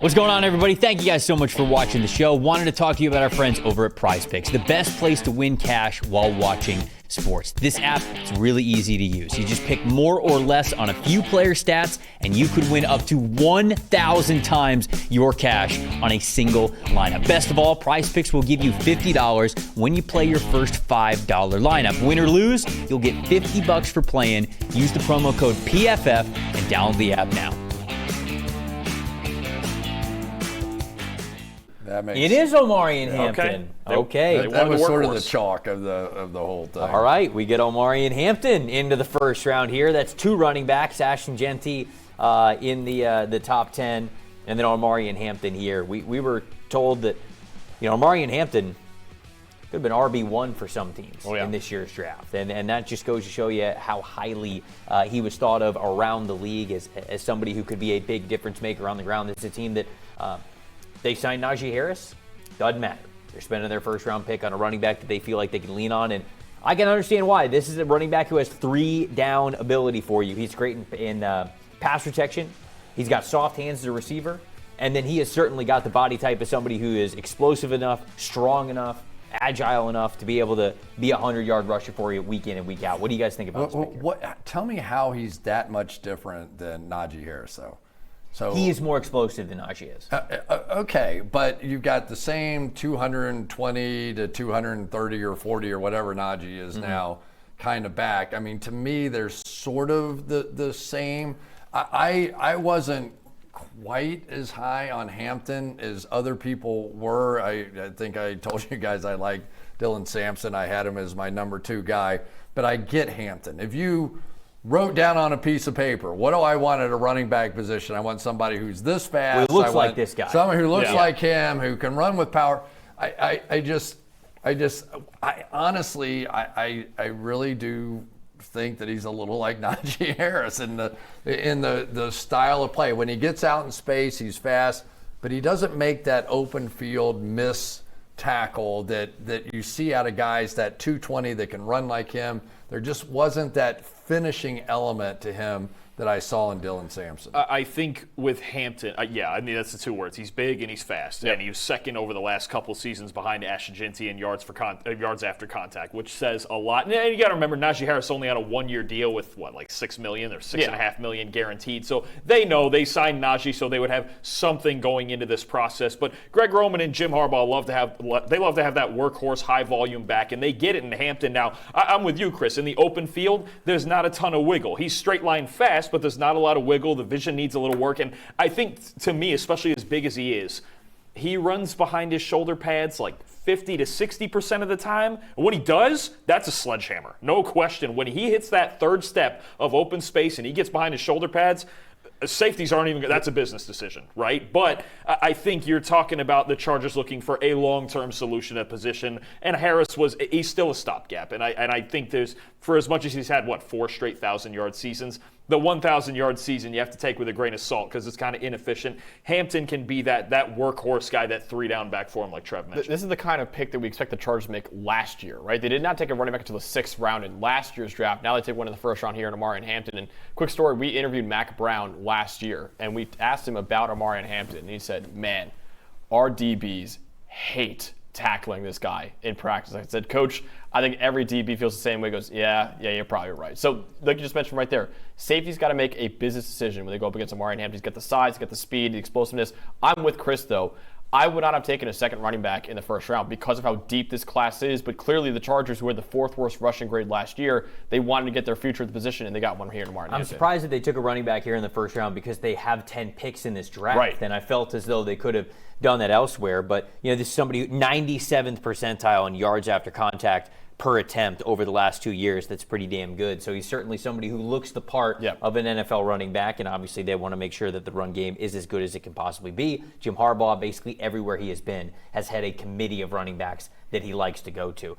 What's going on, everybody? Thank you guys so much for watching the show. Wanted to talk to you about our friends over at Prize Picks, the best place to win cash while watching sports. This app is really easy to use. You just pick more or less on a few player stats, and you could win up to 1,000 times your cash on a single lineup. Best of all, Prize Picks will give you $50 when you play your first $5 lineup. Win or lose, you'll get $50 for playing. Use the promo code PFF and download the app now. It is Omarion Hampton. Okay. That was sort of the chalk of the whole thing. All right, we get Omarion Hampton into the first round here. That's two running backs, Ashton Genty in the top 10, and then Omarion Hampton here. We were told that, Omarion Hampton could have been RB1 for some teams in this year's draft, and that just goes to show you how highly he was thought of around the league as somebody who could be a big difference maker on the ground. It's a team that they signed Najee Harris. Doesn't matter. They're spending their first round pick on a running back that they feel like they can lean on, and I can understand why. This is a running back who has 3-down ability for you. He's great in pass protection. He's got soft hands as a receiver, and then he has certainly got the body type of somebody who is explosive enough, strong enough, agile enough to be able to be a 100-yard rusher for you week in and week out. What do you guys think about this pick? Tell me how he's that much different than Najee Harris, though. So he is more explosive than Najee is. Okay, but you've got the same 220 to 230 or 40 or whatever Najee is now kind of back. I mean, to me, they're sort of the same. I wasn't quite as high on Hampton as other people were. I think I told you guys I like Dylan Sampson. I had him as my number 2 guy. But I get Hampton. If you wrote down on a piece of paper, what do I want at a running back position? I want somebody who's this fast. Who looks like this guy. Someone who looks like him, who can run with power. I honestly really do think that he's a little like Najee Harris in the style of play. When he gets out in space, he's fast, but he doesn't make that open field miss tackle that you see out of guys, that 220 that can run like him. There just wasn't that finishing element to him that I saw in Dylan Sampson. I think with Hampton, that's the 2 words. He's big and he's fast, and he was second over the last couple seasons behind Ashton Genty in yards after contact, which says a lot. And you got to remember, Najee Harris only on a 1-year deal with like $6 million or $6.5 million guaranteed. So they know they signed Najee, so they would have something going into this process. But Greg Roman and Jim Harbaugh love to have that workhorse, high volume back, and they get it in Hampton. Now, I'm with you, Chris. In the open field, there's not a ton of wiggle. He's straight line fast, but there's not a lot of wiggle. The vision needs a little work. And I think, to me, especially as big as he is, he runs behind his shoulder pads like 50 to 60% of the time. And when he does, that's a sledgehammer. No question. When he hits that third step of open space and he gets behind his shoulder pads, safeties aren't even – that's a business decision, right? But I think you're talking about the Chargers looking for a long-term solution at position, and Harris he's still a stopgap. And I think there's – for as much as he's had, 4 straight 1,000-yard seasons, the 1,000-yard season you have to take with a grain of salt because it's kind of inefficient. Hampton can be that workhorse guy, that 3-down back for him like Trev mentioned. This is the kind of pick that we expect the Chargers to make last year, right? They did not take a running back until the 6th round in last year's draft. Now they take one in the first round here in Omarion Hampton. And quick story, we interviewed Mac Brown last year, and we asked him about Omarion Hampton, and he said, man, our DBs hate tackling this guy in practice. I said, Coach, I think every DB feels the same way. He goes, yeah, you're probably right. So like you just mentioned right there, safety's got to make a business decision when they go up against Omarion Hampton. He's got the size, he's got the speed, the explosiveness. I'm with Chris, though. I would not have taken a second running back in the first round because of how deep this class is, but clearly the Chargers, who had the 4th worst rushing grade last year, they wanted to get their future at the position, and they got one here in Omarion Hampton. I'm surprised that they took a running back here in the first round because they have 10 picks in this draft, right. And I felt as though they could have done that elsewhere. But, this is somebody 97th percentile in yards after contact per attempt over the last 2 years. That's pretty damn good. So he's certainly somebody who looks the part of an NFL running back, and obviously they want to make sure that the run game is as good as it can possibly be. Jim Harbaugh, basically everywhere he has been, has had a committee of running backs that he likes to go to.